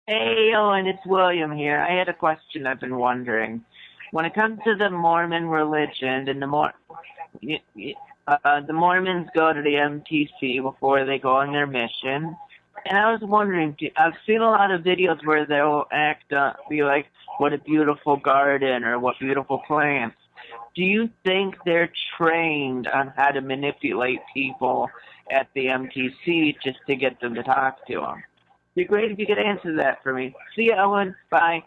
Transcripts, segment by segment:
Hey, Owen, it's William here. I had a question I've been wondering. When it comes to the Mormon religion and the Mormons go to the MTC before they go on their mission, and I was wondering, I've seen a lot of videos where they'll be like, "What a beautiful garden," or "What beautiful plants." Do you think they're trained on how to manipulate people at the MTC just to get them to talk to them? It'd be great if you could answer that for me. See you, Owen. Bye.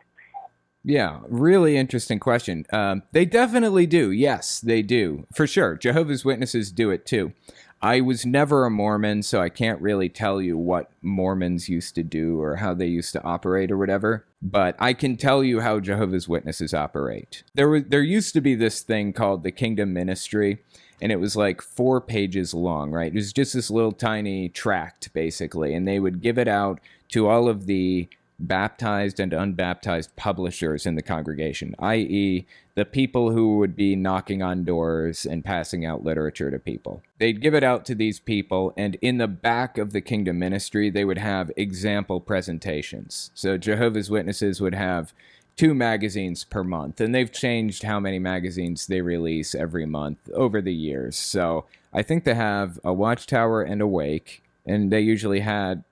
Yeah, really interesting question. They definitely do. Yes, they do. For sure. Jehovah's Witnesses do it too. I was never a Mormon, so I can't really tell you what Mormons used to do or how they used to operate or whatever. But I can tell you how Jehovah's Witnesses operate. There used to be this thing called the Kingdom Ministry, and it was like 4 pages long, right? It was just this little tiny tract, basically, and they would give it out to all of the baptized and unbaptized publishers in the congregation, i.e., the people who would be knocking on doors and passing out literature to people. They'd give it out to these people, and in the back of the Kingdom Ministry, they would have example presentations. So Jehovah's Witnesses would have 2 magazines per month, and they've changed how many magazines they release every month over the years. So I think they have a Watchtower and Awake, and they usually had,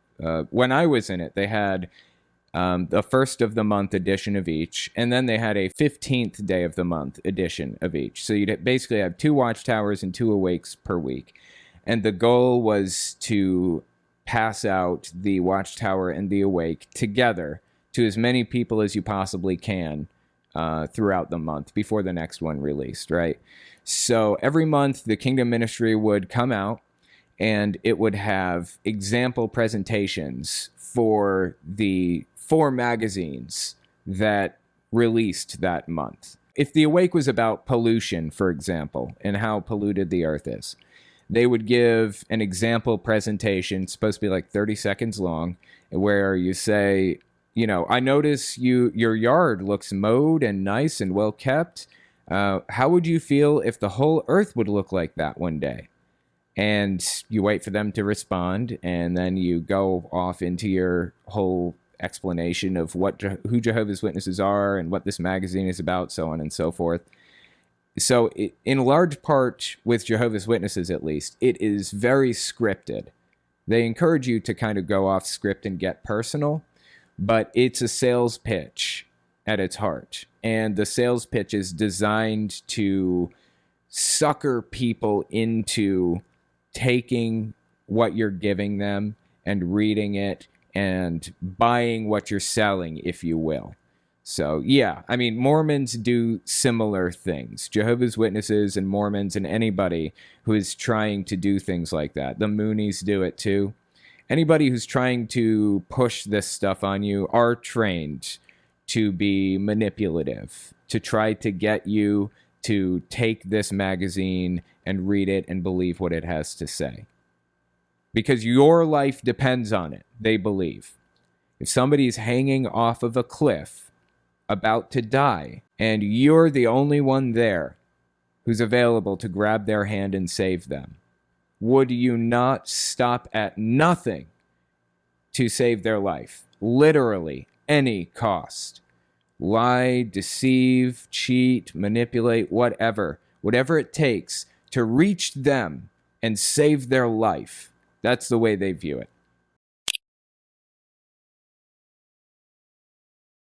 when I was in it, they had the first of the month edition of each, and then they had a 15th day of the month edition of each. So you'd basically have 2 Watchtowers and 2 Awakes per week. And the goal was to pass out the Watchtower and the Awake together to as many people as you possibly can throughout the month before the next one released, right? So every month, the Kingdom Ministry would come out, and it would have example presentations for the 4 magazines that released that month. If the Awake was about pollution, for example, and how polluted the earth is, they would give an example presentation, it's supposed to be like 30 seconds long, where you say, I notice your yard looks mowed and nice and well kept. How would you feel if the whole earth would look like that one day? And you wait for them to respond, and then you go off into your whole explanation of who Jehovah's Witnesses are and what this magazine is about, so on and so forth. So in large part, with Jehovah's Witnesses at least, it is very scripted. They encourage you to kind of go off script and get personal, but it's a sales pitch at its heart. And the sales pitch is designed to sucker people into taking what you're giving them and reading it and buying what you're selling, if you will. So, yeah, I mean, Mormons do similar things. Jehovah's Witnesses and Mormons and anybody who is trying to do things like that. The Moonies do it too. Anybody who's trying to push this stuff on you are trained to be manipulative, to try to get you to take this magazine and read it and believe what it has to say. Because your life depends on it, they believe. If somebody's hanging off of a cliff, about to die, and you're the only one there who's available to grab their hand and save them, would you not stop at nothing to save their life? Literally, any cost. Lie, deceive, cheat, manipulate, whatever it takes to reach them and save their life. That's the way they view it.